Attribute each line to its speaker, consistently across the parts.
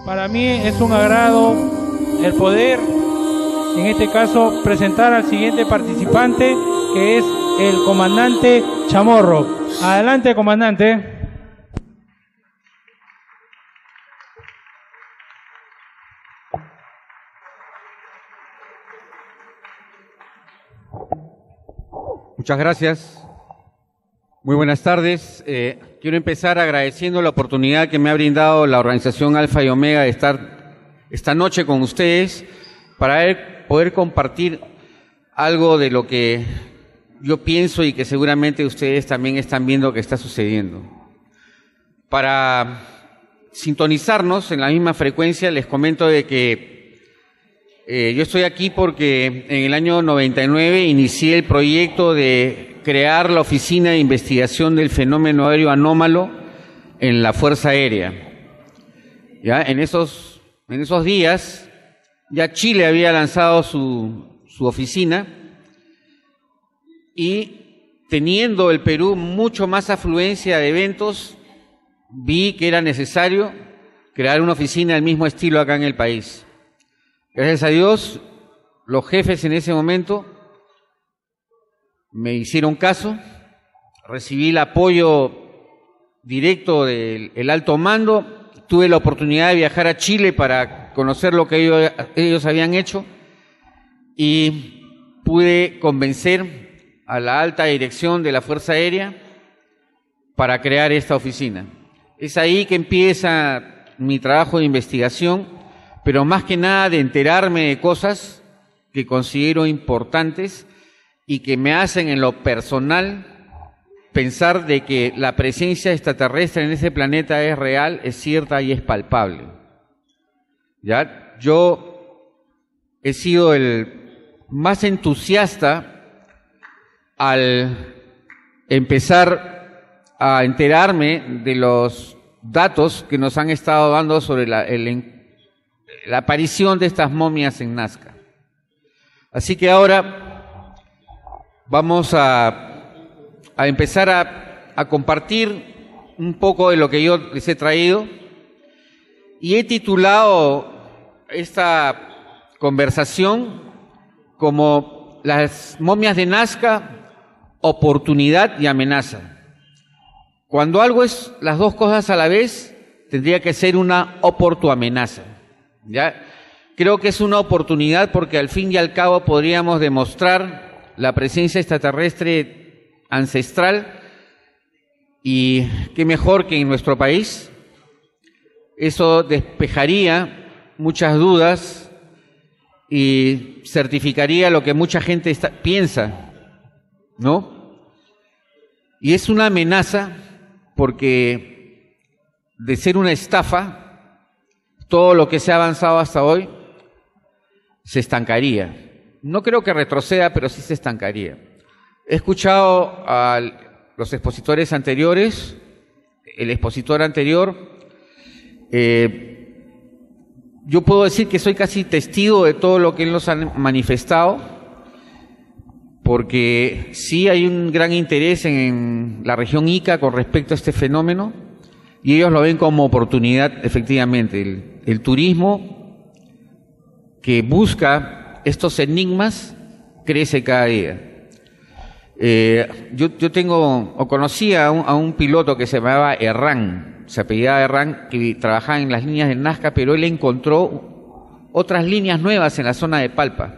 Speaker 1: Para mí es un agrado el poder, en este caso, presentar al siguiente participante, que es el comandante Chamorro. Adelante, comandante.
Speaker 2: Muchas gracias. Muy buenas tardes. Quiero empezar agradeciendo la oportunidad que me ha brindado la organización Alfa y Omega de estar esta noche con ustedes para poder compartir algo de lo que yo pienso y que seguramente ustedes también están viendo que está sucediendo. Para sintonizarnos en la misma frecuencia, les comento de que yo estoy aquí porque en el año 99 inicié el proyecto de crear la Oficina de Investigación del Fenómeno Aéreo Anómalo en la Fuerza Aérea. Ya en esos días ya Chile había lanzado su oficina y teniendo el Perú mucho más afluencia de eventos, vi que era necesario crear una oficina del mismo estilo acá en el país. Gracias a Dios, los jefes en ese momento me hicieron caso, recibí el apoyo directo del alto mando, tuve la oportunidad de viajar a Chile para conocer lo que ellos habían hecho y pude convencer a la alta dirección de la Fuerza Aérea para crear esta oficina. Es ahí que empieza mi trabajo de investigación, pero más que nada de enterarme de cosas que considero importantes y que me hacen en lo personal pensar de que la presencia extraterrestre en ese planeta es real, es cierta y es palpable. ¿Ya? Yo he sido el más entusiasta al empezar a enterarme de los datos que nos han estado dando sobre la aparición de estas momias en Nazca. Así que ahora vamos a empezar a compartir un poco de lo que yo les he traído y he titulado esta conversación como las momias de Nazca, oportunidad y amenaza. Cuando algo es las dos cosas a la vez, tendría que ser una oportu-amenaza. ¿Ya? Creo que es una oportunidad porque al fin y al cabo podríamos demostrar la presencia extraterrestre ancestral y qué mejor que en nuestro país. Eso despejaría muchas dudas y certificaría lo que mucha gente piensa, ¿no? Y es una amenaza porque de ser una estafa, todo lo que se ha avanzado hasta hoy se estancaría. No creo que retroceda, pero sí se estancaría. He escuchado a los expositores anteriores, el expositor anterior. Yo puedo decir que soy casi testigo de todo lo que él nos ha manifestado, porque sí hay un gran interés en la región Ica con respecto a este fenómeno, y ellos lo ven como oportunidad, efectivamente. El turismo que busca estos enigmas crece cada día. Yo conocía a un piloto que se llamaba Herrán, se apellidaba Herrán, que trabajaba en las líneas de Nazca, pero él encontró otras líneas nuevas en la zona de Palpa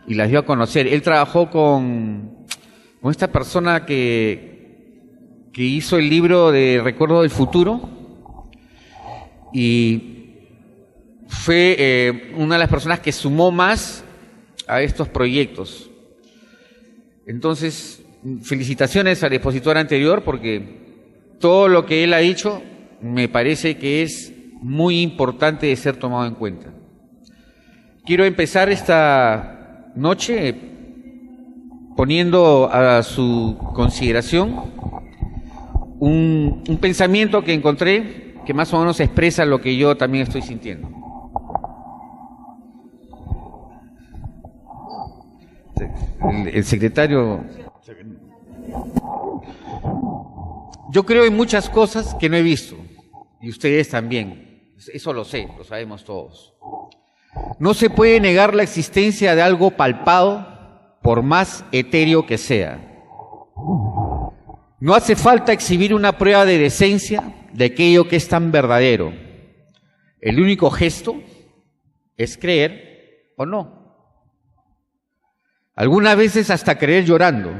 Speaker 2: y las dio a conocer. Él trabajó con esta persona que hizo el libro de Recuerdo del Futuro y fue una de las personas que sumó más a estos proyectos. Entonces, felicitaciones al expositor anterior porque todo lo que él ha dicho me parece que es muy importante de ser tomado en cuenta. Quiero empezar esta noche poniendo a su consideración un pensamiento que encontré que más o menos expresa lo que yo también estoy sintiendo. El secretario. Yo creo en muchas cosas que no he visto, y ustedes también. Eso lo sé, lo sabemos todos. No se puede negar la existencia de algo palpado, por más etéreo que sea. No hace falta exhibir una prueba de decencia de aquello que es tan verdadero. El único gesto es creer o no. Algunas veces hasta creer llorando.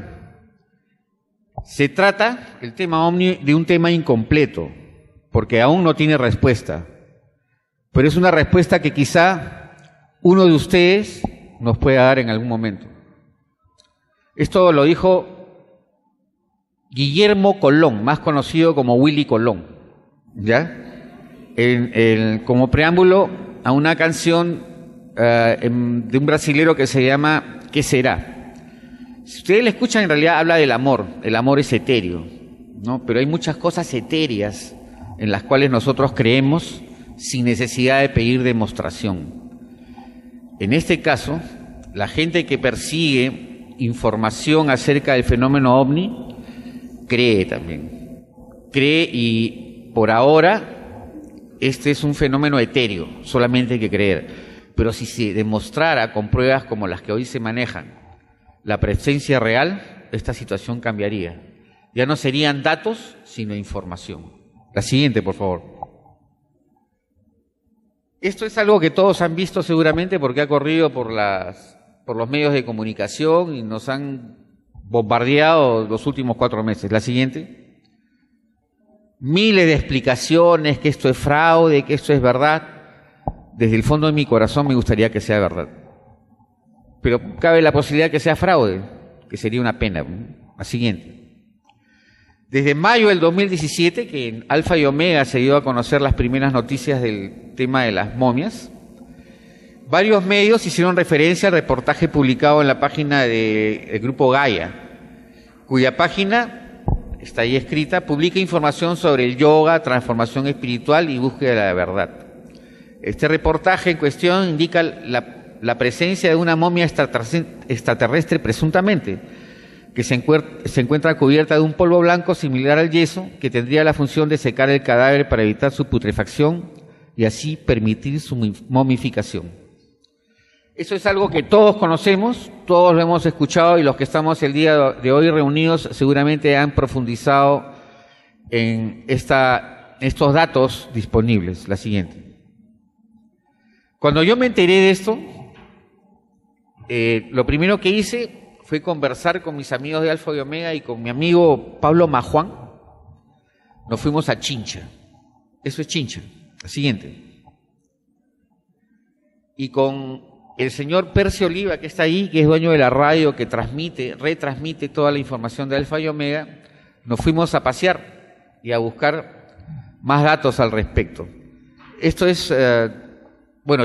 Speaker 2: Se trata, el tema OVNI, de un tema incompleto, porque aún no tiene respuesta. Pero es una respuesta que quizá uno de ustedes nos pueda dar en algún momento. Esto lo dijo Guillermo Colón, más conocido como Willy Colón, ¿ya? Como preámbulo a una canción de un brasilero que se llama ¿Qué será? Si ustedes le escuchan, en realidad habla del amor. El amor es etéreo, ¿no? Pero hay muchas cosas etéreas en las cuales nosotros creemos sin necesidad de pedir demostración. En este caso, la gente que persigue información acerca del fenómeno OVNI cree también. Cree, y por ahora este es un fenómeno etéreo, solamente hay que creer. Pero si se demostrara con pruebas como las que hoy se manejan la presencia real, esta situación cambiaría. Ya no serían datos, sino información. La siguiente, por favor. Esto es algo que todos han visto seguramente porque ha corrido por los medios de comunicación y nos han bombardeado los últimos 4 meses. La siguiente. Miles de explicaciones, que esto es fraude, que esto es verdad. Desde el fondo de mi corazón me gustaría que sea verdad. Pero cabe la posibilidad que sea fraude, que sería una pena. La siguiente. Desde mayo del 2017, que en Alfa y Omega se dio a conocer las primeras noticias del tema de las momias, varios medios hicieron referencia al reportaje publicado en la página del Grupo Gaia, cuya página, está ahí escrita, publica información sobre el yoga, transformación espiritual y búsqueda de la verdad. Este reportaje en cuestión indica la presencia de una momia extraterrestre presuntamente, que se encuentra cubierta de un polvo blanco similar al yeso, que tendría la función de secar el cadáver para evitar su putrefacción y así permitir su momificación. Eso es algo que todos conocemos, todos lo hemos escuchado, y los que estamos el día de hoy reunidos seguramente han profundizado en estos datos disponibles. La siguiente. Cuando yo me enteré de esto, lo primero que hice fue conversar con mis amigos de Alfa y Omega y con mi amigo Pablo Majuán. Nos fuimos a Chincha. Eso es Chincha. La siguiente. Y con el señor Percio Oliva, que está ahí, que es dueño de la radio, que retransmite toda la información de Alfa y Omega, nos fuimos a pasear y a buscar más datos al respecto. Esto es,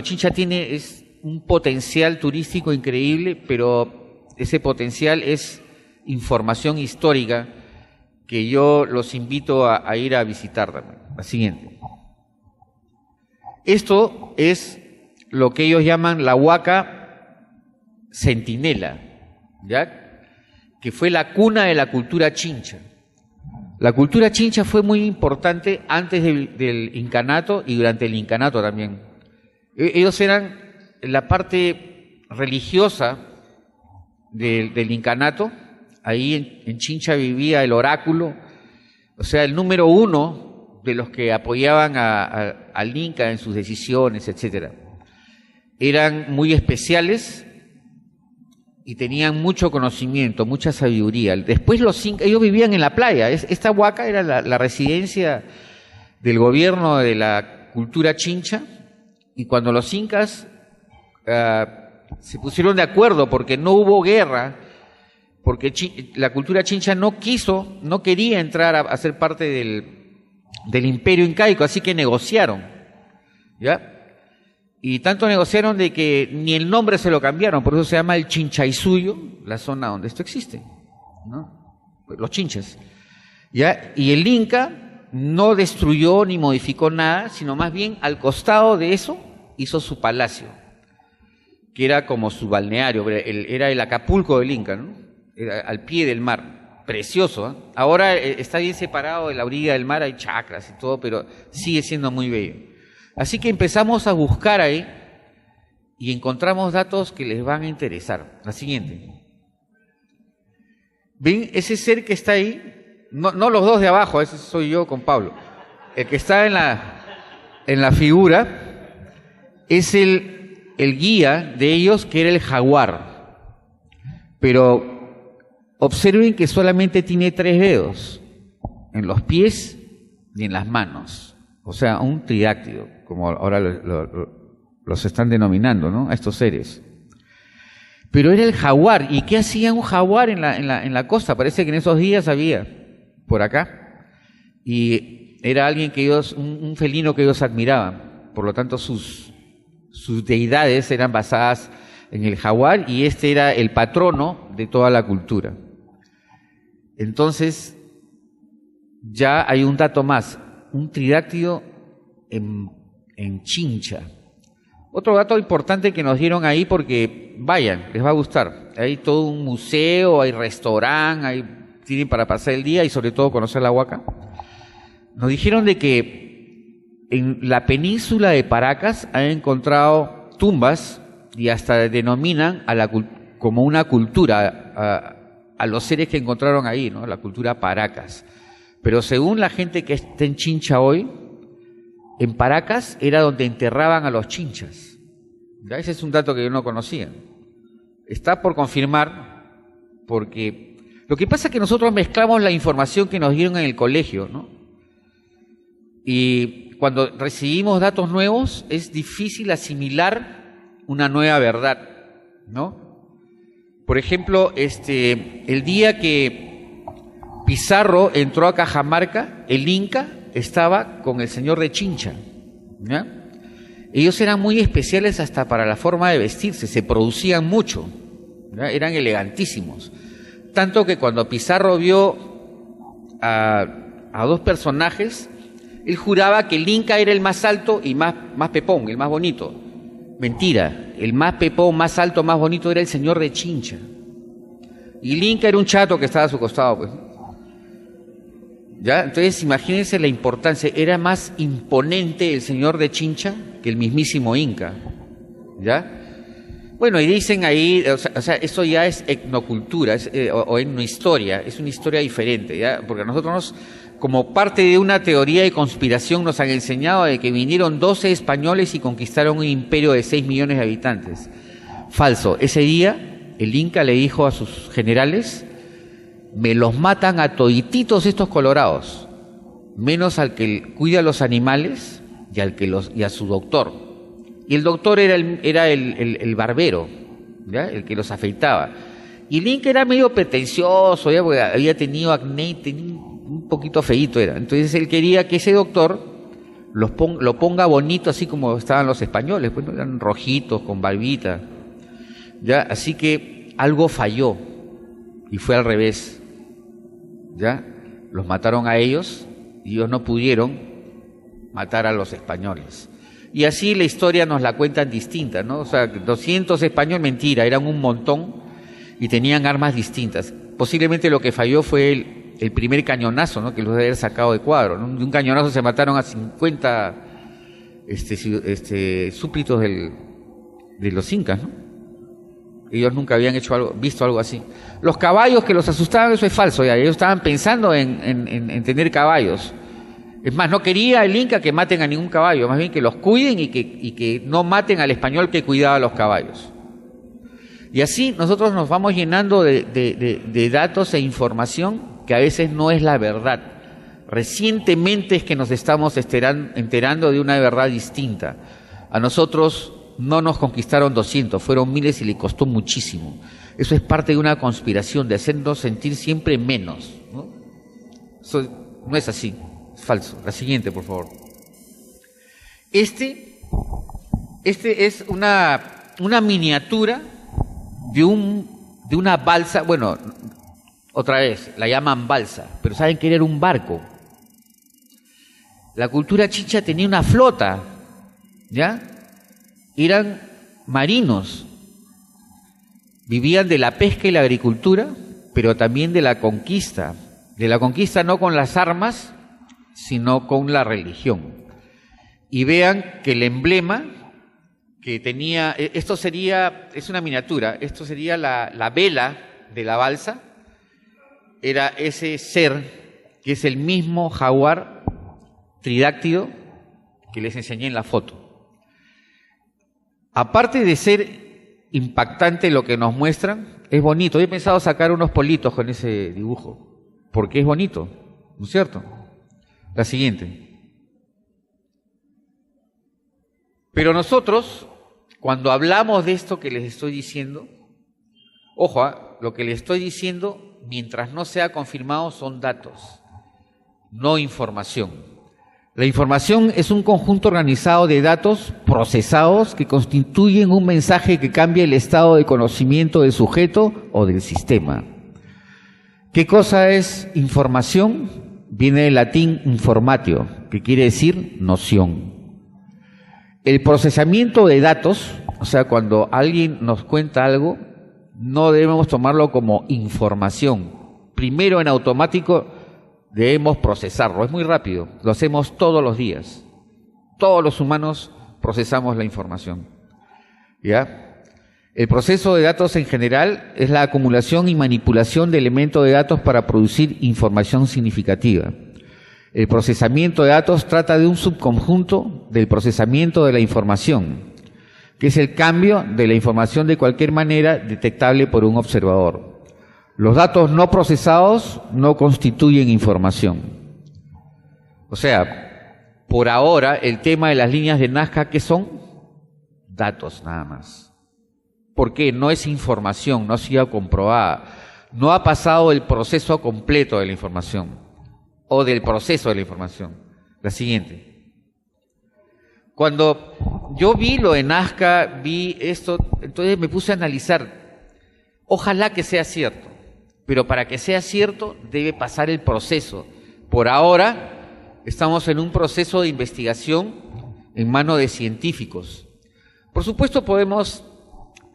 Speaker 2: Chincha es un potencial turístico increíble, pero ese potencial es información histórica que yo los invito a ir a visitar también. La siguiente. Esto es lo que ellos llaman la Huaca Centinela, ¿ya? Que fue la cuna de la cultura chincha. La cultura chincha fue muy importante antes del incanato y durante el incanato también. Ellos eran la parte religiosa del incanato. Ahí en Chincha vivía el oráculo, o sea, el número 1 de los que apoyaban al Inca en sus decisiones, etcétera. Eran muy especiales y tenían mucho conocimiento, mucha sabiduría. Después los incas, ellos vivían en la playa. Esta Huaca era la residencia del gobierno de la cultura chincha, y cuando los incas se pusieron de acuerdo porque no hubo guerra, porque la cultura chincha no quería entrar a ser parte del imperio incaico, así que negociaron, ¿ya? Y tanto negociaron de que ni el nombre se lo cambiaron, por eso se llama el Chinchaysuyo, la zona donde esto existe, ¿no? Los chinches, ¿ya? Y el Inca no destruyó ni modificó nada, sino más bien al costado de eso hizo su palacio, que era como su balneario, era el Acapulco del Inca, ¿no? Era al pie del mar, precioso, ¿eh? Ahora está bien separado de la orilla del mar, hay chacras y todo, pero sigue siendo muy bello. Así que empezamos a buscar ahí y encontramos datos que les van a interesar. La siguiente. ¿Ven ese ser que está ahí? No los dos de abajo, ese soy yo con Pablo. El que está en la figura es el guía de ellos, que era el jaguar. Pero observen que solamente tiene 3 dedos, en los pies y en las manos. O sea, un tridáctilo, como ahora los están denominando, ¿no? A estos seres. Pero era el jaguar. ¿Y qué hacía un jaguar en la costa? Parece que en esos días había, por acá. Y era alguien que un felino que ellos admiraban. Por lo tanto, sus deidades eran basadas en el jaguar, y este era el patrono de toda la cultura. Entonces, ya hay un dato más. Un tridáctilo en Chincha. Otro dato importante que nos dieron ahí, porque vayan, les va a gustar. Hay todo un museo, hay restaurante, tienen para pasar el día y sobre todo conocer la Huaca. Nos dijeron de que en la península de Paracas han encontrado tumbas y hasta denominan como una cultura a los seres que encontraron ahí, ¿no? La cultura Paracas. Pero según la gente que está en Chincha hoy, en Paracas era donde enterraban a los chinchas. ¿Ya? Ese es un dato que yo no conocía. Está por confirmar, porque lo que pasa es que nosotros mezclamos la información que nos dieron en el colegio, ¿no? Y cuando recibimos datos nuevos es difícil asimilar una nueva verdad, ¿no? Por ejemplo, el día que Pizarro entró a Cajamarca, el Inca estaba con el señor de Chincha, ¿ya? Ellos eran muy especiales hasta para la forma de vestirse, se producían mucho, ¿ya? Eran elegantísimos. Tanto que cuando Pizarro vio a 2 personajes, él juraba que el Inca era el más alto y más pepón, el más bonito. Mentira, el más pepón, más alto, más bonito era el señor de Chincha. Y el Inca era un chato que estaba a su costado, pues. ¿Ya? Entonces, imagínense la importancia. Era más imponente el señor de Chincha que el mismísimo Inca. ¿Ya? Bueno, y dicen ahí, o sea, eso ya es etnocultura, o etnohistoria, es una historia diferente, ¿ya? Porque nosotros, como parte de una teoría de conspiración, nos han enseñado de que vinieron 12 españoles y conquistaron un imperio de 6 millones de habitantes. Falso. Ese día, el Inca le dijo a sus generales: me los matan a todititos estos colorados, menos al que cuida los animales y a su doctor. Y el doctor era el barbero, ¿ya? El que los afeitaba. Y el Inca era medio pretencioso, ¿ya? Porque había tenido acné, un poquito feíto era. Entonces él quería que ese doctor lo ponga bonito, así como estaban los españoles, pues, ¿no? Eran rojitos, con barbita, ¿ya? Así que algo falló y fue al revés. ¿Ya? Los mataron a ellos y ellos no pudieron matar a los españoles. Y así la historia nos la cuentan distinta, ¿no? O sea, 200 españoles, mentira, eran un montón y tenían armas distintas. Posiblemente lo que falló fue el primer cañonazo, ¿no? Que los debe haber sacado de cuadro, ¿no? De un cañonazo se mataron a 50 súbditos de los incas, ¿no? Ellos nunca habían visto algo así. Los caballos que los asustaban, eso es falso, ya. Ellos estaban pensando en tener caballos. Es más, no quería el Inca que maten a ningún caballo, más bien que los cuiden y que no maten al español que cuidaba a los caballos. Y así nosotros nos vamos llenando de datos e información que a veces no es la verdad. Recientemente es que nos estamos enterando de una verdad distinta. A nosotros no nos conquistaron 200, fueron miles y le costó muchísimo. Eso es parte de una conspiración, de hacernos sentir siempre menos, ¿no? Eso no es así, es falso. La siguiente, por favor. Este es una miniatura de una balsa, bueno, otra vez, la llaman balsa, pero saben que era un barco. La cultura Chincha tenía una flota, ¿ya? Eran marinos, vivían de la pesca y la agricultura, pero también de la conquista no con las armas, sino con la religión. y vean que el emblema que tenía, es una miniatura, esto sería la vela de la balsa, era ese ser que es el mismo jaguar tridáctido que les enseñé en la foto. Aparte de ser impactante lo que nos muestran, es bonito. He pensado sacar unos politos con ese dibujo, porque es bonito, ¿no es cierto? La siguiente. Pero nosotros, cuando hablamos de esto que les estoy diciendo, ojo, lo que les estoy diciendo, mientras no sea confirmado, son datos, no información. La información es un conjunto organizado de datos procesados que constituyen un mensaje que cambia el estado de conocimiento del sujeto o del sistema. ¿Qué cosa es información? Viene del latín informatio, que quiere decir noción. El procesamiento de datos, o sea, cuando alguien nos cuenta algo, no debemos tomarlo como información. Primero, en automático, debemos procesarlo. Es muy rápido, lo hacemos todos los días. Todos los humanos procesamos la información. ¿Ya? El proceso de datos en general es la acumulación y manipulación de elementos de datos para producir información significativa. El procesamiento de datos trata de un subconjunto del procesamiento de la información, que es el cambio de la información de cualquier manera detectable por un observador. Los datos no procesados no constituyen información. O sea, por ahora el tema de las líneas de Nazca, ¿qué son? Datos nada más. Porque no es información, no ha sido comprobada, no ha pasado el proceso completo de la información o del proceso de la información. La siguiente. Cuando yo vi lo de Nazca, vi esto, entonces me puse a analizar. Ojalá que sea cierto, pero para que sea cierto debe pasar el proceso. Por ahora estamos en un proceso de investigación en manos de científicos. Por supuesto podemos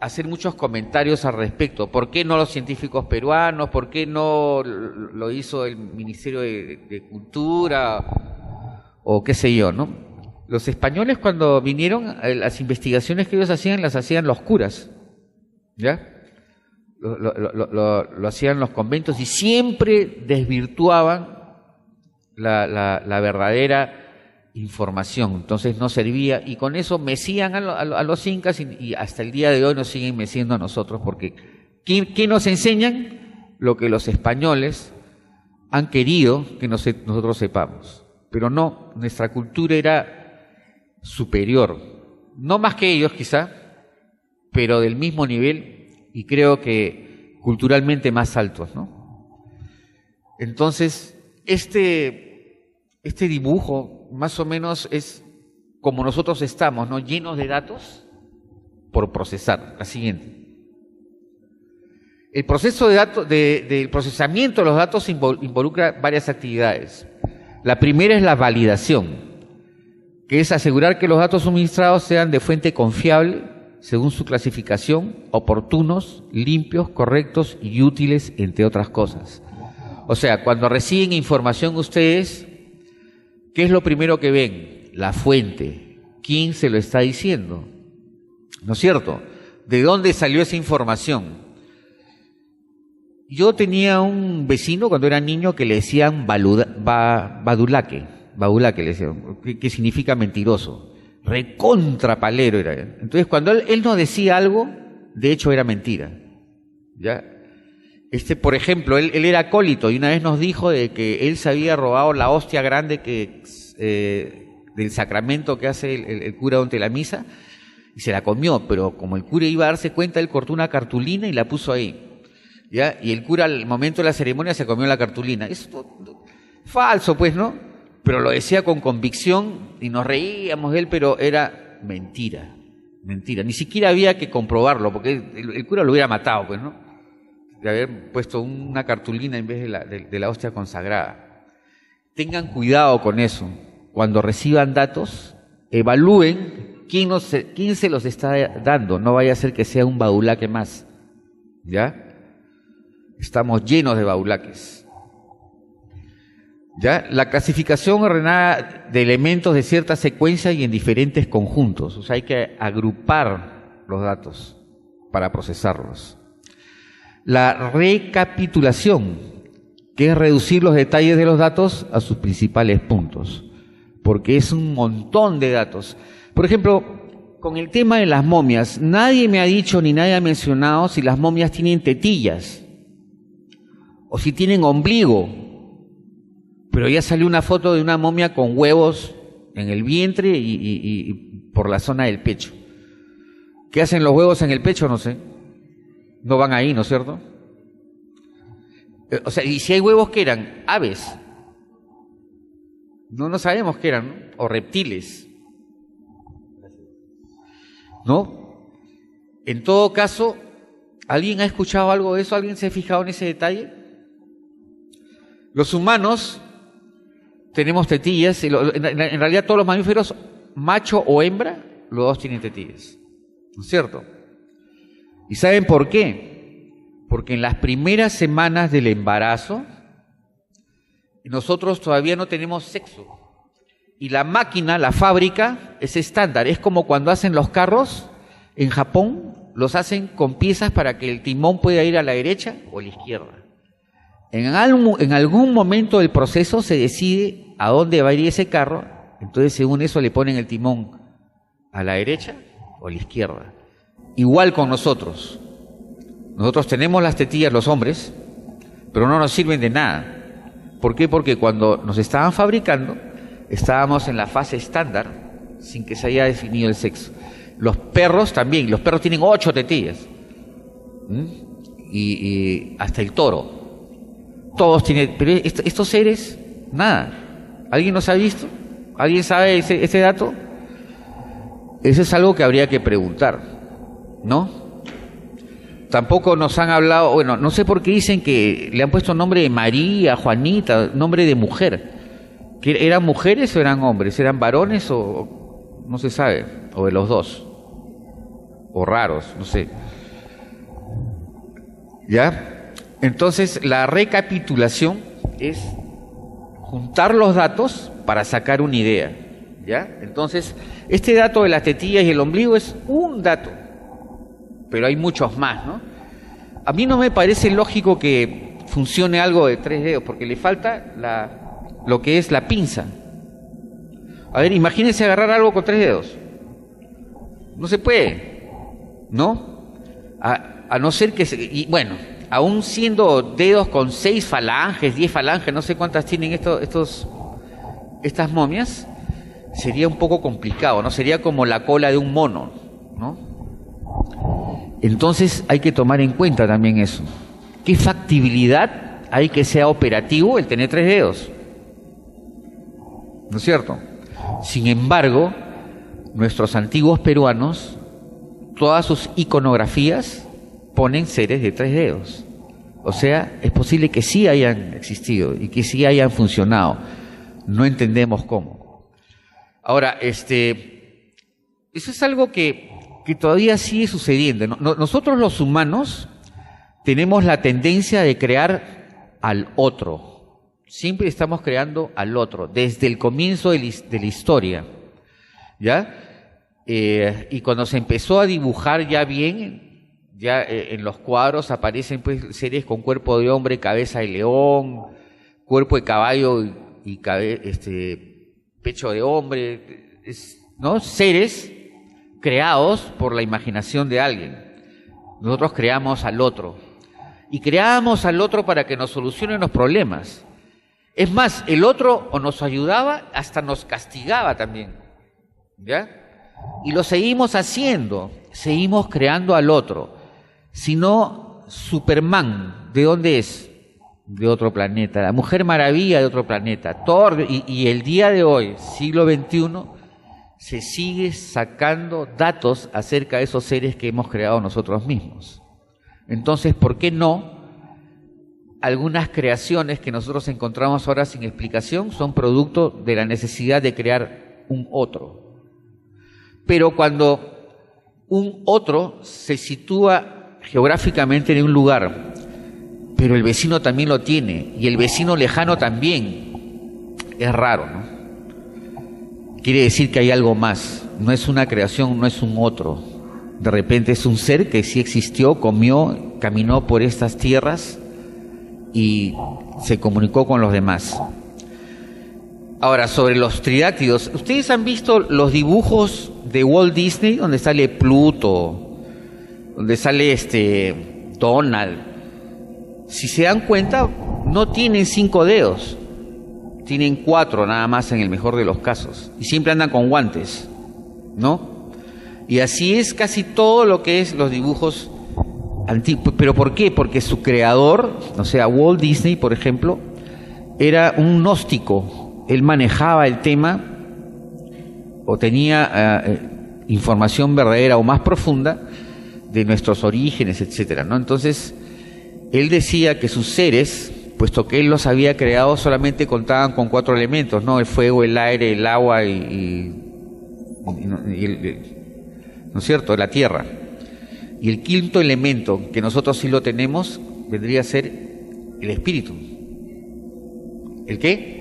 Speaker 2: hacer muchos comentarios al respecto. ¿Por qué no los científicos peruanos? ¿Por qué no lo hizo el Ministerio de Cultura? O qué sé yo, ¿no? Los españoles cuando vinieron, las investigaciones que ellos hacían, las hacían los curas, ¿ya? Lo hacían los conventos y siempre desvirtuaban la verdadera información, entonces no servía, y con eso mecían a los incas y hasta el día de hoy nos siguen meciendo a nosotros, porque ¿qué nos enseñan? Lo que los españoles han querido que nosotros sepamos, pero no, nuestra cultura era superior, no más que ellos quizá, pero del mismo nivel y creo que culturalmente más altos, ¿no? Entonces, este dibujo más o menos es como nosotros estamos, ¿no? Llenos de datos por procesar. La siguiente. El proceso del procesamiento de los datos involucra varias actividades. La primera es la validación, que es asegurar que los datos suministrados sean de fuente confiable, según su clasificación, oportunos, limpios, correctos y útiles, entre otras cosas. O sea, cuando reciben información ustedes, ¿qué es lo primero que ven? La fuente. ¿Quién se lo está diciendo? ¿No es cierto? ¿De dónde salió esa información? Yo tenía un vecino cuando era niño que le decían badulaque le decían, que significa mentiroso. Recontrapalero era él. Entonces, cuando él nos decía algo, de hecho era mentira. ¿Ya? Por ejemplo, él era acólito y una vez nos dijo de que él se había robado la hostia grande del sacramento que hace el cura durante la misa y se la comió, pero como el cura iba a darse cuenta, él cortó una cartulina y la puso ahí. ¿Ya? Y el cura al momento de la ceremonia se comió la cartulina. Es falso, pues, ¿no? Pero lo decía con convicción y nos reíamos de él, pero era mentira. Mentira. Ni siquiera había que comprobarlo, porque el cura lo hubiera matado, pues, ¿no? De haber puesto una cartulina en vez de la hostia consagrada. Tengan cuidado con eso. Cuando reciban datos, evalúen quién se los está dando. No vaya a ser que sea un badulaque más. ¿Ya? Estamos llenos de badulaques. ¿Ya? La clasificación ordenada de elementos de cierta secuencia y en diferentes conjuntos. O sea, hay que agrupar los datos para procesarlos. La recapitulación, que es reducir los detalles de los datos a sus principales puntos, porque es un montón de datos. Por ejemplo, con el tema de las momias, nadie me ha dicho ni nadie ha mencionado si las momias tienen tetillas o si tienen ombligo. Pero ya salió una foto de una momia con huevos en el vientre y por la zona del pecho. ¿Qué hacen los huevos en el pecho? No sé. No van ahí, ¿no es cierto? O sea, y si hay huevos, ¿qué eran? Aves. No sabemos qué eran, ¿no? O reptiles. ¿No? En todo caso, ¿alguien ha escuchado algo de eso? ¿Alguien se ha fijado en ese detalle? Los humanos tenemos tetillas, en realidad todos los mamíferos, macho o hembra, los dos tienen tetillas, ¿no es cierto? ¿Y saben por qué? Porque en las primeras semanas del embarazo, nosotros todavía no tenemos sexo. Y la máquina, la fábrica, es estándar. Es como cuando hacen los carros en Japón, los hacen con piezas para que el timón pueda ir a la derecha o a la izquierda. En algún momento del proceso se decide a dónde va a ir ese carro, entonces según eso le ponen el timón a la derecha o a la izquierda. Igual con nosotros. Nosotros tenemos las tetillas los hombres, pero no nos sirven de nada. ¿Por qué? Porque cuando nos estaban fabricando, estábamos en la fase estándar, sin que se haya definido el sexo. Los perros también, los perros tienen 8 tetillas. Y hasta el toro. Todos tienen, pero estos seres, nada. ¿Alguien nos ha visto? ¿Alguien sabe ese dato? Eso es algo que habría que preguntar, ¿no? Tampoco nos han hablado, bueno, no sé por qué dicen que le han puesto nombre de María, Juanita, nombre de mujer. ¿Que eran mujeres o eran hombres? ¿Eran varones o no se sabe? O de los dos. O raros, no sé. ¿Ya? Entonces, la recapitulación es juntar los datos para sacar una idea, ¿ya? Entonces, este dato de las tetillas y el ombligo es un dato, pero hay muchos más, ¿no? A mí no me parece lógico que funcione algo de 3 dedos, porque le falta lo que es la pinza. A ver, imagínense agarrar algo con 3 dedos. No se puede, ¿no? A no ser que... y bueno, aún siendo dedos con 6 falanges, 10 falanges, no sé cuántas tienen estas momias, sería un poco complicado, ¿no? Sería como la cola de un mono, ¿no? Entonces hay que tomar en cuenta también eso. ¿Qué factibilidad hay que sea operativo el tener 3 dedos? ¿No es cierto? Sin embargo, nuestros antiguos peruanos, todas sus iconografías ponen seres de 3 dedos. O sea, es posible que sí hayan existido y que sí hayan funcionado. No entendemos cómo. Ahora, eso es algo que todavía sigue sucediendo. Nosotros los humanos tenemos la tendencia de crear al otro. Siempre estamos creando al otro, desde el comienzo de la historia. ¿Ya? Y cuando se empezó a dibujar ya bien... Ya en los cuadros aparecen pues seres con cuerpo de hombre, cabeza de león, cuerpo de caballo y pecho de hombre, ¿no? Seres creados por la imaginación de alguien. Nosotros creamos al otro. Y creábamos al otro para que nos solucione los problemas. Es más, el otro o nos ayudaba, hasta nos castigaba también. ¿Ya? Y lo seguimos haciendo, seguimos creando al otro. Si no, Superman, ¿de dónde es? De otro planeta. La Mujer Maravilla de otro planeta. Thor, y el día de hoy, siglo XXI, se sigue sacando datos acerca de esos seres que hemos creado nosotros mismos. Entonces, ¿por qué no? Algunas creaciones que nosotros encontramos ahora sin explicación son producto de la necesidad de crear un otro. Pero cuando un otro se sitúa geográficamente en un lugar, pero el vecino también lo tiene, y el vecino lejano también, es raro, ¿no? Quiere decir que hay algo más. No es una creación, no es un otro. De repente es un ser que sí existió, comió, caminó por estas tierras y se comunicó con los demás. Ahora, sobre los tridáctidos, ¿ustedes han visto los dibujos de Walt Disney donde sale Pluto, donde sale Donald? Si se dan cuenta, no tienen 5 dedos, tienen 4 nada más en el mejor de los casos, y siempre andan con guantes, ¿no? Y así es casi todo lo que es los dibujos antiguos. ¿Pero por qué? Porque su creador, o sea, Walt Disney, por ejemplo, era un gnóstico. Él manejaba el tema o tenía información verdadera o más profunda de nuestros orígenes, etcétera, ¿no? Entonces, él decía que sus seres, puesto que él los había creado, solamente contaban con 4 elementos, ¿no? El fuego, el aire, el agua y ¿no es cierto?, la tierra. Y el quinto elemento, que nosotros sí lo tenemos, vendría a ser el espíritu. ¿El qué?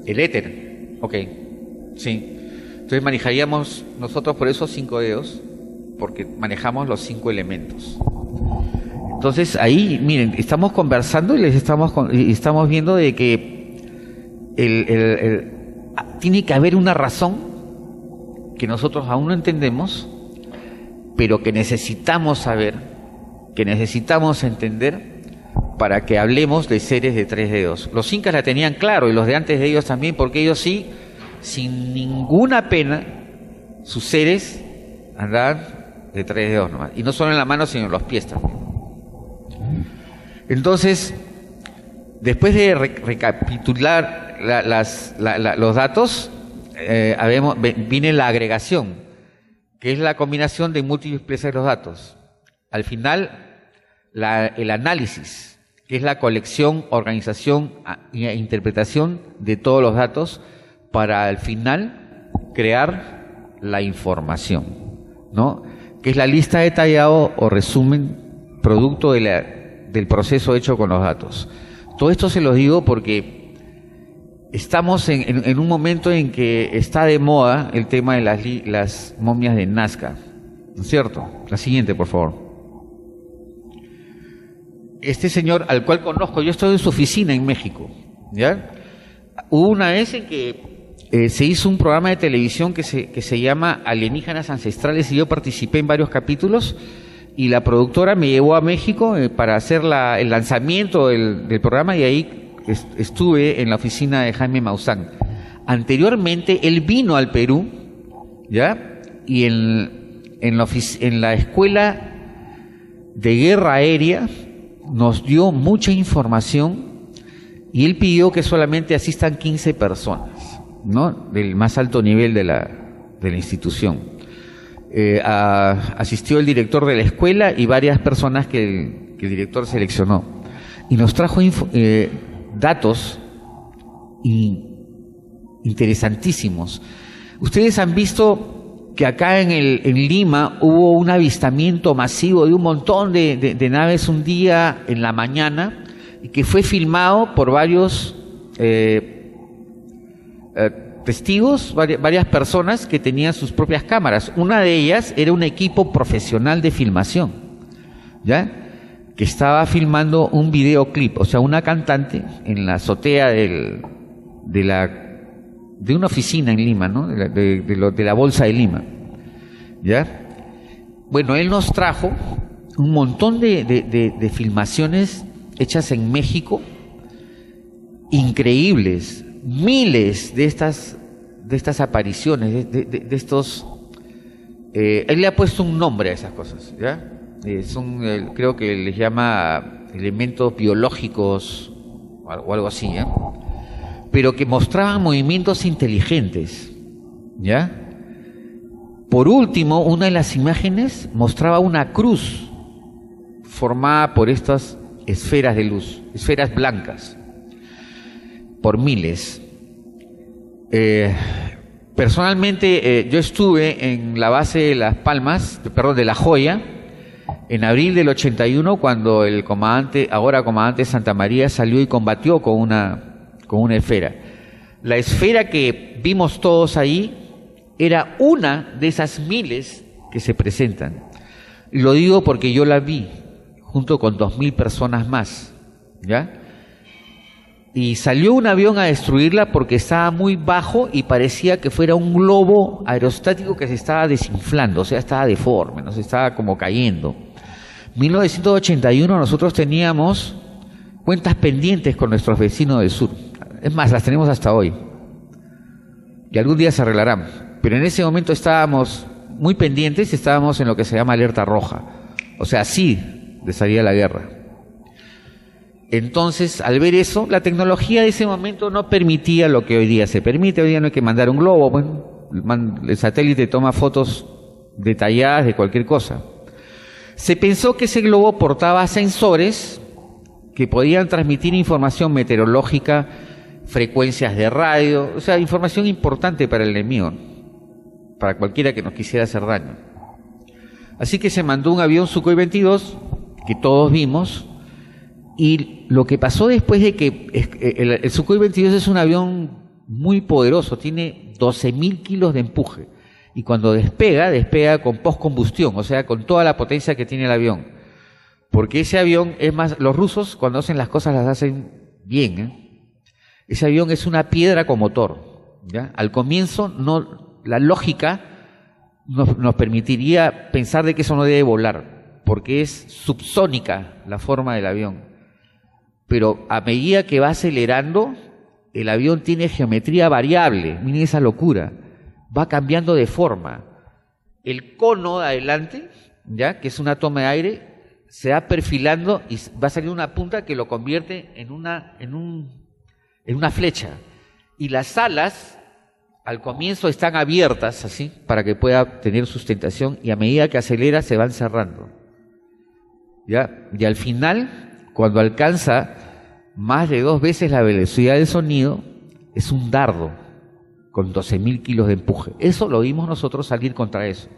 Speaker 2: El éter. Ok, sí. Entonces manejaríamos nosotros por esos 5 dedos, porque manejamos los 5 elementos. Entonces ahí, miren, estamos conversando y estamos viendo de que tiene que haber una razón que nosotros aún no entendemos, pero que necesitamos saber, que necesitamos entender para que hablemos de seres de 3 dedos. Los incas la tenían claro, y los de antes de ellos también, porque ellos sí, sin ninguna pena, sus seres andaban de 3 dedos nomás, y no solo en la mano, sino en los pies también. Entonces, después de recapitular los datos, viene la agregación, que es la combinación de múltiples de los datos. Al final, el análisis, que es la colección, organización e interpretación de todos los datos para al final crear la información, ¿no? Que es la lista detallada o resumen producto del proceso hecho con los datos. Todo esto se los digo porque estamos en un momento en que está de moda el tema de las momias de Nazca, ¿no es cierto? La siguiente, por favor. Este señor, al cual conozco, yo estoy en su oficina en México, ¿ya? Hubo una vez en que se hizo un programa de televisión que se llama Alienígenas Ancestrales, y yo participé en varios capítulos, y la productora me llevó a México para hacer el lanzamiento del programa, y ahí estuve en la oficina de Jaime Maussan. Anteriormente él vino al Perú, ¿ya? Y en la escuela de guerra aérea nos dio mucha información, y él pidió que solamente asistan 15 personas, ¿no?, del más alto nivel de la institución. Asistió el director de la escuela y varias personas que el director seleccionó, y nos trajo datos interesantísimos. Ustedes han visto que acá en Lima hubo un avistamiento masivo de un montón de naves un día en la mañana, y que fue filmado por varios testigos, varias personas que tenían sus propias cámaras. Una de ellas era un equipo profesional de filmación, ¿ya?, que estaba filmando un videoclip, o sea, una cantante en la azotea de una oficina en Lima, ¿no?, de la Bolsa de Lima, ¿ya? Bueno, él nos trajo un montón de filmaciones hechas en México, increíbles, miles de estas apariciones, de estos... él le ha puesto un nombre a esas cosas, ¿ya? Creo que les llama elementos biológicos o algo así, ¿ya? Pero que mostraban movimientos inteligentes, ¿ya? Por último, una de las imágenes mostraba una cruz formada por estas esferas de luz, esferas blancas, por miles. Personalmente, yo estuve en la base de Las Palmas, de La Joya, en abril del 81, cuando el ahora comandante Santa María salió y combatió con una con una esfera. La esfera que vimos todos ahí era una de esas miles que se presentan. Y lo digo porque yo la vi junto con 2.000 personas más, ¿ya? Y salió un avión a destruirla porque estaba muy bajo y parecía que fuera un globo aerostático que se estaba desinflando, o sea, estaba deforme, no se estaba como cayendo. 1981 nosotros teníamos cuentas pendientes con nuestros vecinos del sur. Es más, las tenemos hasta hoy. Y algún día se arreglarán. Pero en ese momento estábamos muy pendientes y estábamos en lo que se llama alerta roja. O sea, sí de salir a la guerra. Entonces, al ver eso, la tecnología de ese momento no permitía lo que hoy día se permite. Hoy día no hay que mandar un globo. Bueno, el satélite toma fotos detalladas de cualquier cosa. Se pensó que ese globo portaba sensores que podían transmitir información meteorológica, frecuencias de radio, o sea, información importante para el enemigo, para cualquiera que nos quisiera hacer daño. Así que se mandó un avión Sukhoi 22, que todos vimos, y lo que pasó después de que el Sukhoi 22 es un avión muy poderoso, tiene 12.000 kilos de empuje, y cuando despega con postcombustión, o sea, con toda la potencia que tiene el avión. Porque ese avión, es más, los rusos cuando hacen las cosas las hacen bien, ¿eh? Ese avión es una piedra con motor, ¿ya? Al comienzo la lógica nos permitiría pensar de que eso no debe volar, porque es subsónica la forma del avión. Pero a medida que va acelerando, el avión tiene geometría variable. Miren esa locura. Va cambiando de forma. El cono de adelante, ¿ya? Que es una toma de aire, se va perfilando y va a salir una punta que lo convierte en una flecha. Y las alas al comienzo están abiertas así para que pueda tener sustentación, y a medida que acelera se van cerrando, ¿ya? Y al final, cuando alcanza más de 2 veces la velocidad del sonido, es un dardo con 12.000 kilos de empuje. Eso lo vimos nosotros salir contra eso.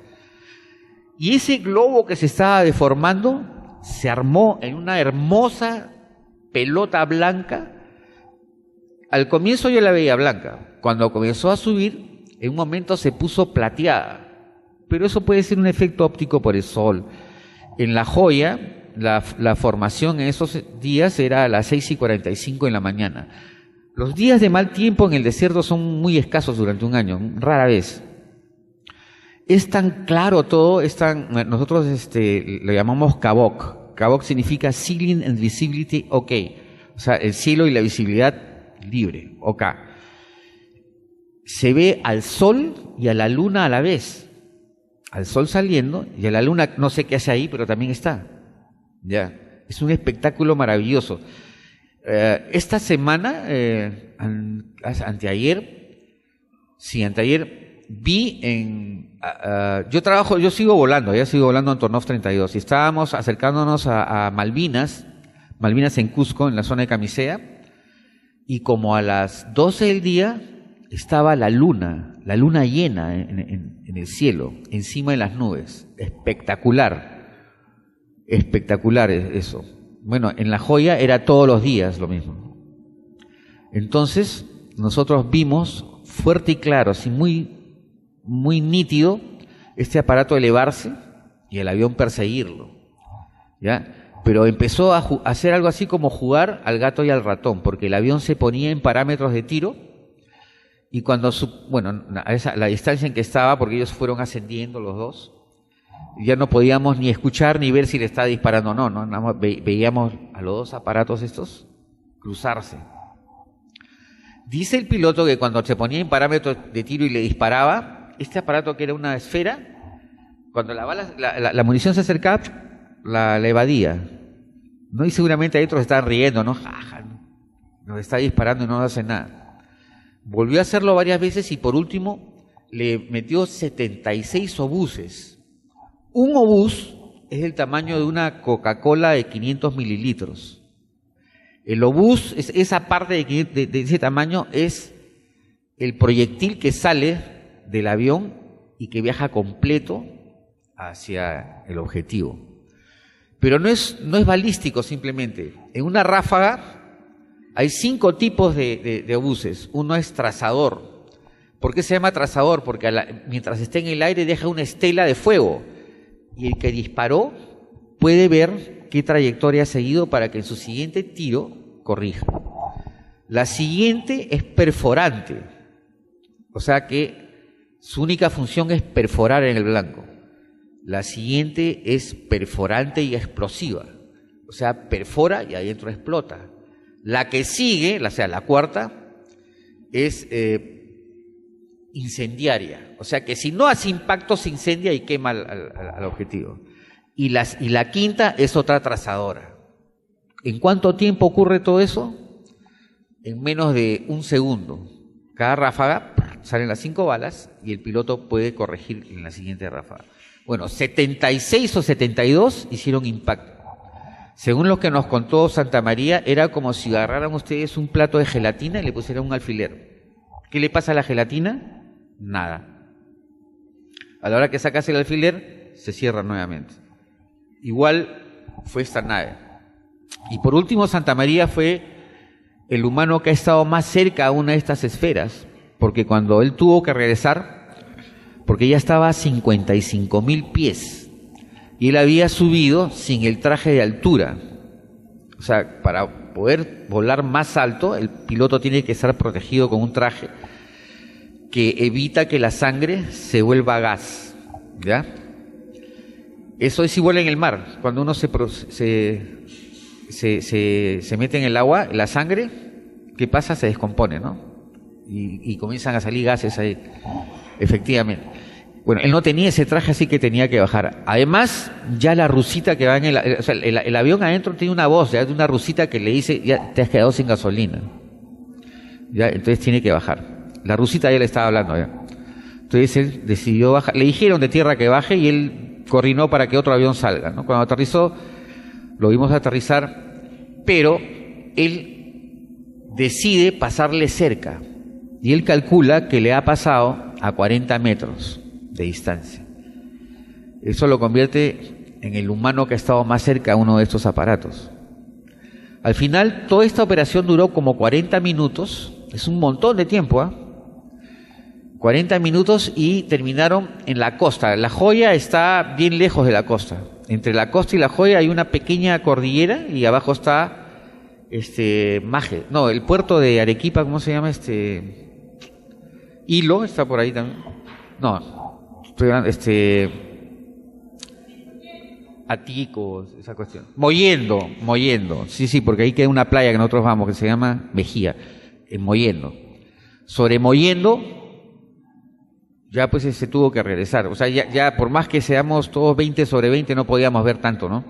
Speaker 2: Y ese globo que se estaba deformando se armó en una hermosa pelota blanca. Al comienzo yo la veía blanca. Cuando comenzó a subir, en un momento se puso plateada. Pero eso puede ser un efecto óptico por el sol. En La Joya, la formación en esos días era a las 6:45 en la mañana. Los días de mal tiempo en el desierto son muy escasos durante un año, rara vez. Es tan claro todo, nosotros lo llamamos KVOC. KVOC significa Ceiling and Visibility OK. O sea, el cielo y la visibilidad libre, OK. Se ve al sol y a la luna a la vez. Al sol saliendo y a la luna, no sé qué hace ahí, pero también está. Ya, es un espectáculo maravilloso. Esta semana, anteayer, vi yo sigo volando Antonov 32, y estábamos acercándonos a Malvinas en Cusco, en la zona de Camisea, y como a las 12 del día estaba la luna llena en el cielo, encima de las nubes. Espectacular eso. Bueno, en La Joya era todos los días lo mismo. Entonces, nosotros vimos fuerte y claro, así muy, muy nítido, este aparato elevarse y el avión perseguirlo, ¿ya? Pero empezó a hacer algo así como jugar al gato y al ratón, porque el avión se ponía en parámetros de tiro, y cuando, la distancia en que estaba, porque ellos fueron ascendiendo los dos, ya no podíamos ni escuchar ni ver si le estaba disparando o no, nada más veíamos a los dos aparatos estos cruzarse. Dice el piloto que cuando se ponía en parámetros de tiro y le disparaba, este aparato, que era una esfera, cuando la munición se acercaba, la evadía, ¿no? Y seguramente ahí otros estaban riendo, ¿no? Jaja, nos está disparando y no hace nada. Volvió a hacerlo varias veces y por último le metió 76 obuses. Un obús es el tamaño de una Coca-Cola de 500 mililitros. El obús, esa parte de ese tamaño, es el proyectil que sale del avión y que viaja completo hacia el objetivo. Pero no es balístico simplemente. En una ráfaga Hay 5 tipos de obuses. Uno es trazador. ¿Por qué se llama trazador? Porque mientras esté en el aire deja una estela de fuego. Y el que disparó puede ver qué trayectoria ha seguido para que en su siguiente tiro corrija. La siguiente es perforante. O sea que su única función es perforar en el blanco. La siguiente es perforante y explosiva. O sea, perfora y adentro explota. La que sigue, o sea, la cuarta, es incendiaria. O sea que si no hace impacto se incendia y quema al objetivo. Y la quinta es otra trazadora. ¿En cuánto tiempo ocurre todo eso? En menos de un segundo. Cada ráfaga salen las 5 balas y el piloto puede corregir en la siguiente ráfaga. Bueno, 76 o 72 hicieron impacto. Según lo que nos contó Santa María, era como si agarraran ustedes un plato de gelatina y le pusieran un alfiler. ¿Qué le pasa a la gelatina? Nada. A la hora que sacas el alfiler, se cierra nuevamente. Igual fue esta nave. Y por último, Santa María fue el humano que ha estado más cerca a una de estas esferas, porque cuando él tuvo que regresar, porque ya estaba a 55,000 pies, y él había subido sin el traje de altura. O sea, para poder volar más alto, el piloto tiene que estar protegido con un traje que evita que la sangre se vuelva gas, ¿ya? Eso es igual en el mar. Cuando uno se mete en el agua, la sangre, ¿qué pasa? Se descompone, ¿no? Y comienzan a salir gases ahí, efectivamente. Bueno, él no tenía ese traje, así que tenía que bajar. Además, ya la rusita que va en el avión adentro tiene una voz, ya de una rusita que le dice, ya te has quedado sin gasolina. Ya, entonces tiene que bajar. La rusita ya le estaba hablando ya. Entonces él decidió bajar. Le dijeron de tierra que baje y él coordinó para que otro avión salga, ¿no? Cuando aterrizó, lo vimos aterrizar, pero él decide pasarle cerca. Y él calcula que le ha pasado a 40 metros de distancia. Eso lo convierte en el humano que ha estado más cerca a uno de estos aparatos. Al final, toda esta operación duró como 40 minutos, es un montón de tiempo, 40 minutos y terminaron en la costa. La Joya está bien lejos de la costa. Entre la costa y la Joya hay una pequeña cordillera y abajo está Maje. No, el puerto de Arequipa, ¿cómo se llama? Hilo está por ahí también. No, Atico, esa cuestión. Mollendo. Sí, porque ahí queda una playa que nosotros vamos, que se llama Mejía, en Mollendo. Sobre Mollendo, ya pues se tuvo que regresar. O sea, ya por más que seamos todos 20 sobre 20, no podíamos ver tanto, ¿no?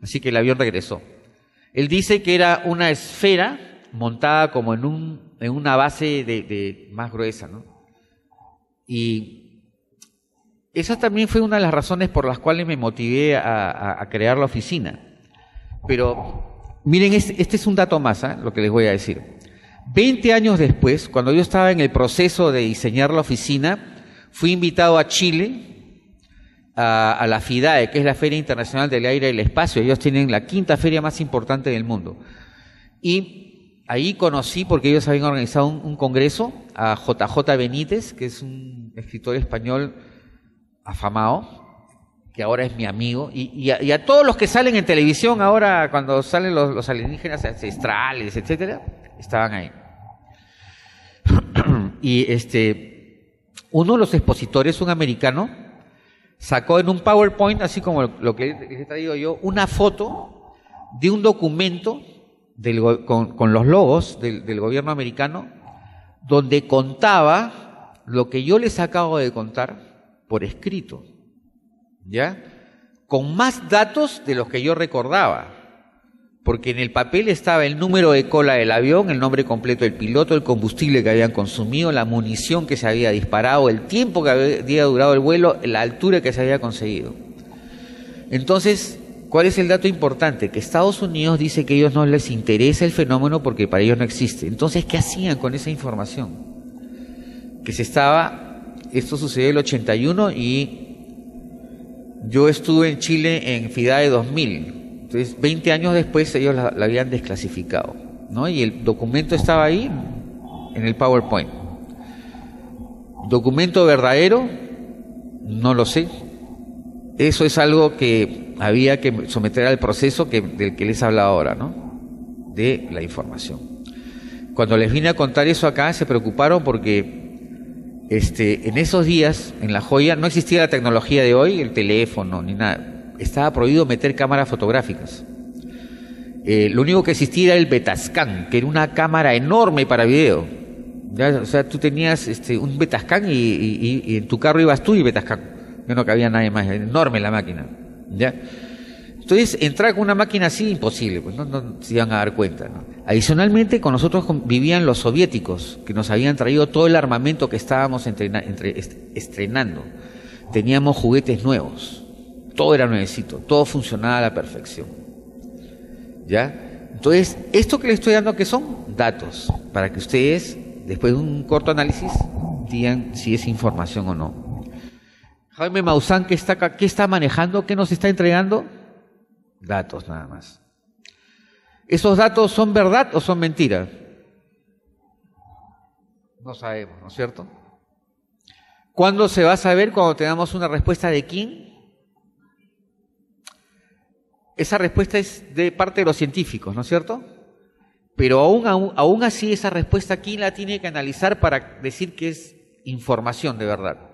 Speaker 2: Así que el avión regresó. Él dice que era una esfera montada como en una base de más gruesa, ¿no? Y esa también fue una de las razones por las cuales me motivé a crear la oficina. Pero miren, este es un dato más, lo que les voy a decir. 20 años después, cuando yo estaba en el proceso de diseñar la oficina, fui invitado a Chile, a la FIDAE, que es la Feria Internacional del Aire y el Espacio. Ellos tienen la 5ª feria más importante del mundo. Y ahí conocí, porque ellos habían organizado un congreso, a JJ Benítez, que es un escritor español afamado, que ahora es mi amigo, y a todos los que salen en televisión ahora, cuando salen los alienígenas ancestrales, etcétera, estaban ahí. Y uno de los expositores, un americano, sacó en un PowerPoint, así como lo que les he traído yo, una foto de un documento con los logos del gobierno americano, donde contaba lo que yo les acabo de contar por escrito, ¿ya? Con más datos de los que yo recordaba, porque en el papel estaba el número de cola del avión, el nombre completo del piloto, el combustible que habían consumido, la munición que se había disparado, el tiempo que había durado el vuelo, la altura que se había conseguido. Entonces, ¿cuál es el dato importante? Que Estados Unidos dice que a ellos no les interesa el fenómeno porque para ellos no existe. Entonces, ¿qué hacían con esa información? Esto sucedió en el 81 y yo estuve en Chile en FIDAE 2000. Entonces, 20 años después ellos la habían desclasificado. ¿no? Y el documento estaba ahí en el PowerPoint. ¿Documento verdadero? No lo sé. Eso es algo que había que someter al proceso del que les he hablado ahora, ¿no? De la información. Cuando les vine a contar eso acá, se preocuparon porque en esos días, en La Joya, no existía la tecnología de hoy, el teléfono, ni nada. Estaba prohibido meter cámaras fotográficas. Lo único que existía era el Betascan, que era una cámara enorme para video. ¿Ya? O sea, tú tenías un Betascan y en tu carro ibas tú y Betascan. Ya no cabía nadie más, enorme la máquina. ¿Ya? Entonces, entrar con una máquina así, imposible, pues no se iban a dar cuenta, ¿no? Adicionalmente, con nosotros vivían los soviéticos, que nos habían traído todo el armamento que estábamos estrenando. Teníamos juguetes nuevos, todo era nuevecito, todo funcionaba a la perfección. ¿Ya? Entonces, esto que les estoy dando, que son datos, para que ustedes, después de un corto análisis, digan si es información o no. Jaime Maussan, ¿qué está manejando? ¿Qué nos está entregando? Datos nada más. ¿Esos datos son verdad o son mentira? No sabemos, ¿no es cierto? ¿Cuándo se va a saber? Cuando tengamos una respuesta de quién. Esa respuesta es de parte de los científicos, ¿no es cierto? Pero aún así esa respuesta, ¿quién la tiene que analizar para decir que es información de verdad?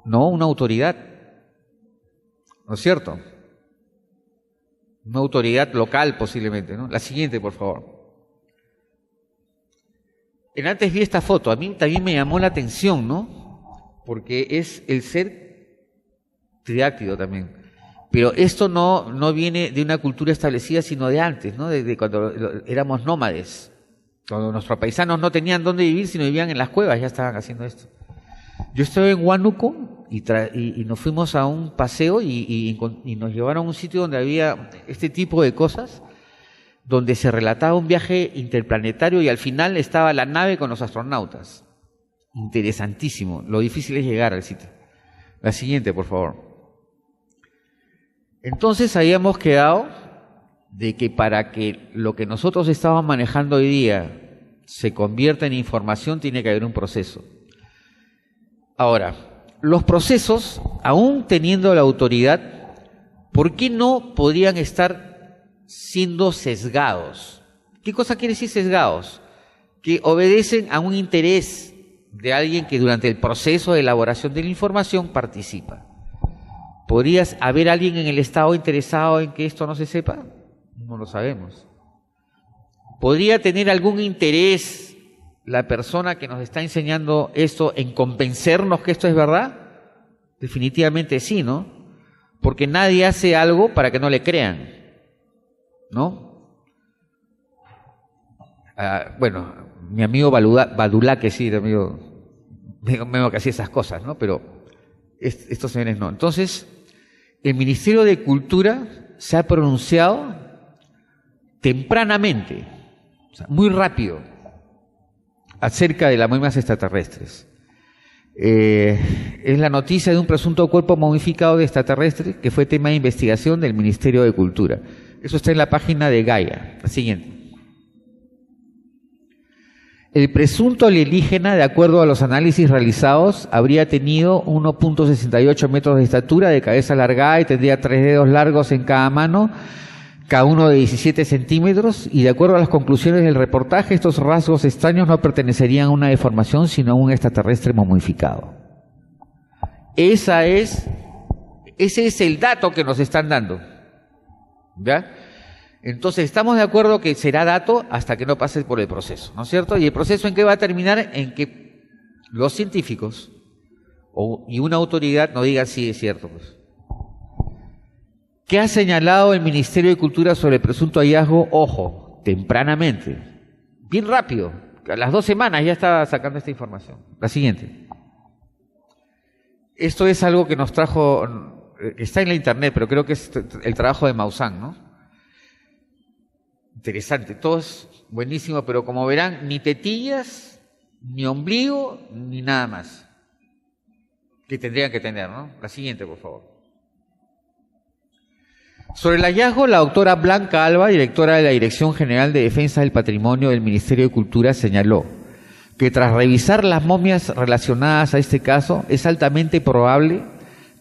Speaker 2: No, una autoridad. ¿No es cierto? Una autoridad local posiblemente, ¿no? La siguiente, por favor. Antes vi esta foto, a mí también me llamó la atención, ¿no? Porque es el ser tridáctido también. Pero esto no viene de una cultura establecida, sino de antes, ¿no? Desde cuando éramos nómades. Cuando nuestros paisanos no tenían dónde vivir, sino vivían en las cuevas, ya estaban haciendo esto. Yo estuve en Huánuco y nos fuimos a un paseo y nos llevaron a un sitio donde había este tipo de cosas, donde se relataba un viaje interplanetario y al final estaba la nave con los astronautas. Interesantísimo. Lo difícil es llegar al sitio. La siguiente, por favor. Entonces habíamos quedado de que para que lo que nosotros estamos manejando hoy día se convierta en información, tiene que haber un proceso. Ahora, los procesos, aún teniendo la autoridad, ¿por qué no podrían estar siendo sesgados? ¿Qué cosa quiere decir sesgados? Que obedecen a un interés de alguien que durante el proceso de elaboración de la información participa. ¿Podría haber alguien en el Estado interesado en que esto no se sepa? No lo sabemos. ¿Podría tener algún interés la persona que nos está enseñando esto en convencernos que esto es verdad? Definitivamente sí, ¿no? Porque nadie hace algo para que no le crean, ¿no? Bueno, mi amigo Badulá, que sí, amigo que hacía esas cosas, ¿no? Pero estos señores no. Entonces, el Ministerio de Cultura se ha pronunciado tempranamente, o sea, muy rápido, acerca de las momias extraterrestres. Es la noticia de un presunto cuerpo momificado de extraterrestres que fue tema de investigación del Ministerio de Cultura. Eso está en la página de Gaia. La siguiente. El presunto alienígena, de acuerdo a los análisis realizados, habría tenido 1.68 metros de estatura, de cabeza alargada y tendría 3 dedos largos en cada mano, cada uno de 17 centímetros, y de acuerdo a las conclusiones del reportaje, estos rasgos extraños no pertenecerían a una deformación, sino a un extraterrestre momificado. Ese es el dato que nos están dando. ¿Ya? Entonces, estamos de acuerdo que será dato hasta que no pase por el proceso, ¿no es cierto? ¿Y el proceso en qué va a terminar? En que los científicos y una autoridad nos digan sí, es cierto, pues. ¿Qué ha señalado el Ministerio de Cultura sobre el presunto hallazgo? Ojo, tempranamente, bien rápido, a las 2 semanas ya estaba sacando esta información. La siguiente. Esto es algo que nos trajo, está en la internet, pero creo que es el trabajo de Maussan, ¿no? Interesante, todo es buenísimo, pero como verán, ni tetillas, ni ombligo, ni nada más. Que tendrían que tener, ¿no? La siguiente, por favor. Sobre el hallazgo, la doctora Blanca Alba, directora de la Dirección General de Defensa del Patrimonio del Ministerio de Cultura, señaló que tras revisar las momias relacionadas a este caso, es altamente probable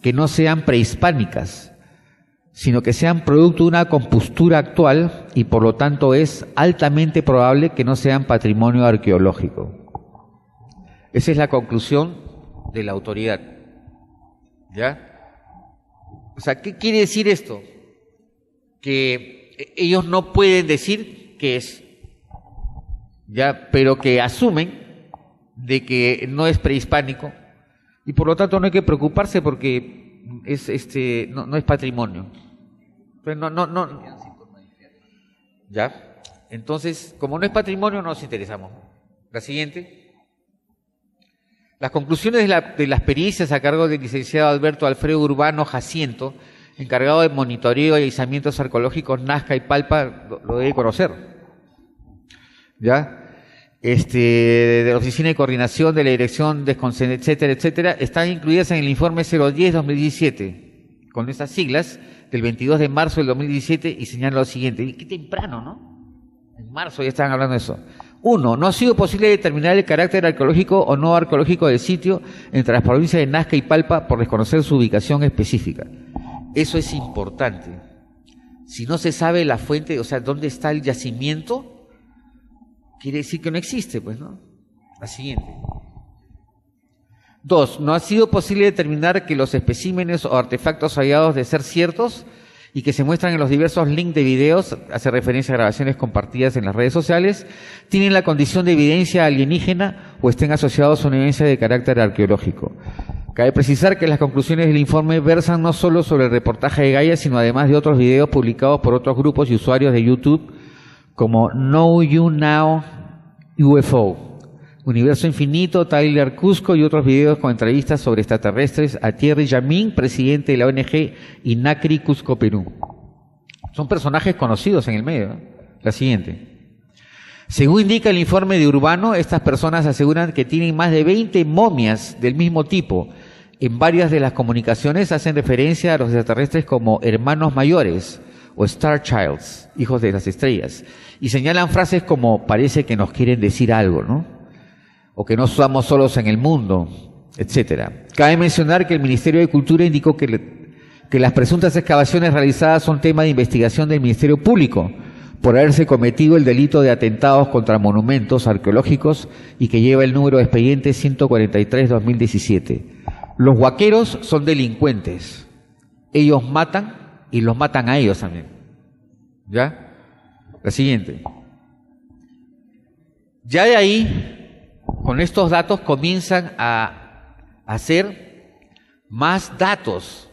Speaker 2: que no sean prehispánicas, sino que sean producto de una compostura actual y por lo tanto es altamente probable que no sean patrimonio arqueológico. Esa es la conclusión de la autoridad. ¿Ya? O sea, ¿qué quiere decir esto? Que ellos no pueden decir qué es, ¿ya? Pero que asumen de que no es prehispánico y por lo tanto no hay que preocuparse porque es no es patrimonio. Pues no. ¿Ya? Entonces, como no es patrimonio, no nos interesamos. La siguiente. Las conclusiones de las pericias a cargo del licenciado Alberto Alfredo Urbano Jacinto, encargado de monitoreo y aislamientos arqueológicos Nazca y Palpa, lo debe conocer. ¿Ya? De la Oficina de Coordinación de la Dirección etcétera, etcétera, están incluidas en el informe 010-2017, con estas siglas, del 22 de marzo del 2017, y señala lo siguiente. Y qué temprano, ¿no? En marzo ya estaban hablando de eso. 1. No ha sido posible determinar el carácter arqueológico o no arqueológico del sitio entre las provincias de Nazca y Palpa por desconocer su ubicación específica. Eso es importante. Si no se sabe la fuente, o sea, dónde está el yacimiento, quiere decir que no existe, pues, ¿no? La siguiente. 2. No ha sido posible determinar que los especímenes o artefactos hallados de ser ciertos y que se muestran en los diversos links de videos, hace referencia a grabaciones compartidas en las redes sociales, tienen la condición de evidencia alienígena o estén asociados a una evidencia de carácter arqueológico. Cabe precisar que las conclusiones del informe versan no solo sobre el reportaje de Gaia, sino además de otros videos publicados por otros grupos y usuarios de YouTube, como Know You Now UFO, Universo Infinito, Tyler Cusco y otros videos con entrevistas sobre extraterrestres a Thierry Jamin, presidente de la ONG Inacri Cusco Perú. Son personajes conocidos en el medio, ¿no? La siguiente. Según indica el informe de Urbano, estas personas aseguran que tienen más de 20 momias del mismo tipo. En varias de las comunicaciones hacen referencia a los extraterrestres como hermanos mayores o Star Childs, hijos de las estrellas, y señalan frases como parece que nos quieren decir algo, ¿no? O que no estamos solos en el mundo, etcétera. Cabe mencionar que el Ministerio de Cultura indicó que las presuntas excavaciones realizadas son tema de investigación del Ministerio Público por haberse cometido el delito de atentados contra monumentos arqueológicos y que lleva el número de expediente 143-2017. Los huaqueros son delincuentes. Ellos matan y los matan a ellos también. ¿Ya? La siguiente. Ya de ahí, con estos datos comienzan a hacer más datos.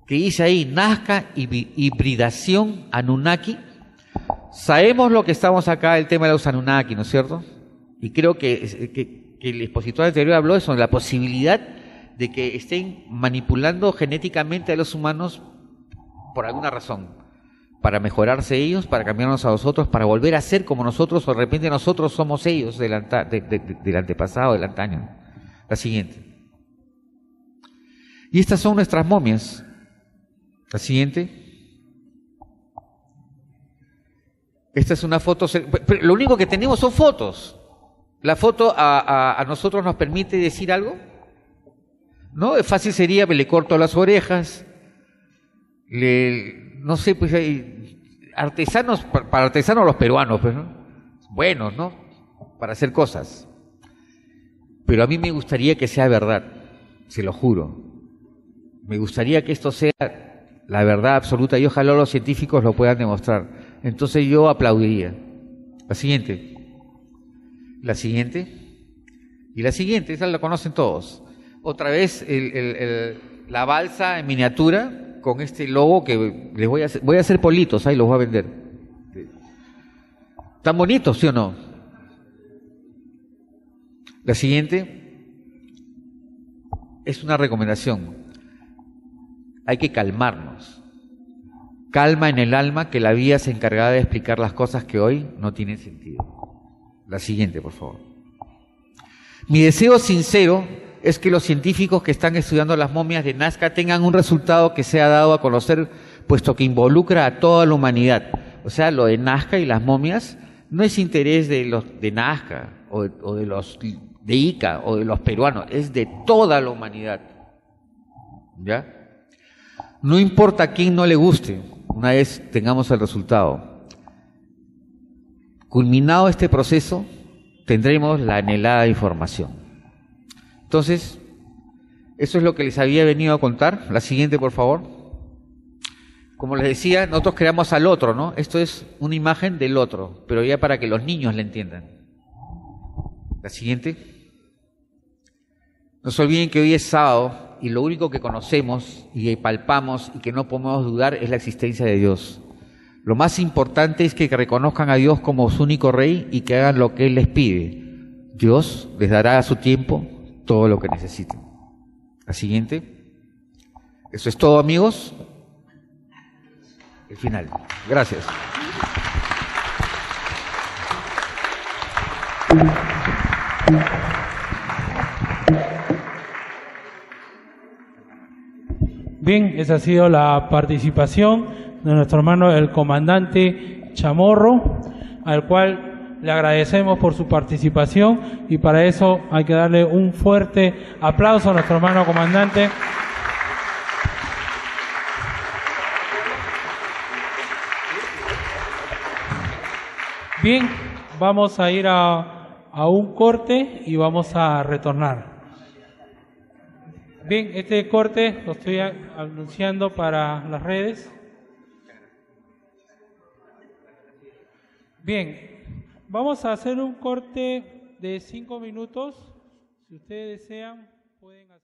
Speaker 2: Que dice ahí, Nazca, hibridación Anunnaki. Sabemos lo que estamos acá, el tema de los Anunnaki, ¿no es cierto? Y creo que el expositor anterior habló de eso, de la posibilidad de que estén manipulando genéticamente a los humanos por alguna razón, para mejorarse ellos, para cambiarnos a nosotros, para volver a ser como nosotros, o de repente nosotros somos ellos del antepasado, del antaño. La siguiente. Y estas son nuestras momias. La siguiente. Esta es una foto, pero lo único que tenemos son fotos. ¿La foto a nosotros nos permite decir algo? ¿No? Fácil sería, le corto las orejas, no sé, pues hay artesanos, para artesanos los peruanos, pues, ¿no? Buenos, ¿no? Para hacer cosas. Pero a mí me gustaría que sea verdad, se lo juro. Me gustaría que esto sea la verdad absoluta y ojalá los científicos lo puedan demostrar. Entonces yo aplaudiría. La siguiente. La siguiente. Y la siguiente, esa la conocen todos. Otra vez la balsa en miniatura con este logo que les voy a hacer politos, ahí los voy a vender. ¿Tan bonitos, sí o no? La siguiente es una recomendación. Hay que calmarnos. Calma en el alma, que la vida se encargará de explicar las cosas que hoy no tienen sentido. La siguiente, por favor. Mi deseo sincero es que los científicos que están estudiando las momias de Nazca tengan un resultado que sea dado a conocer puesto que involucra a toda la humanidad. O sea, lo de Nazca y las momias no es interés de los de Nazca o de los de Ica o de los peruanos, es de toda la humanidad. ¿Ya? No importa a quién no le guste, una vez tengamos el resultado. Culminado este proceso, tendremos la anhelada información. Entonces, eso es lo que les había venido a contar. La siguiente, por favor. Como les decía, nosotros creamos al otro, ¿no? Esto es una imagen del otro, pero ya para que los niños la entiendan. La siguiente. No se olviden que hoy es sábado y lo único que conocemos y que palpamos y que no podemos dudar es la existencia de Dios. Lo más importante es que reconozcan a Dios como su único rey y que hagan lo que Él les pide. Dios les dará a su tiempo todo lo que necesiten. La siguiente. Eso es todo, amigos. El final. Gracias.
Speaker 1: Bien, esa ha sido la participación de nuestro hermano el comandante Chamorro, al cual le agradecemos por su participación y para eso hay que darle un fuerte aplauso a nuestro hermano comandante. Bien, vamos a ir a un corte y vamos a retornar. Bien, este corte lo estoy anunciando para las redes. Bien, vamos a hacer un corte de 5 minutos. Si ustedes desean, pueden hacer.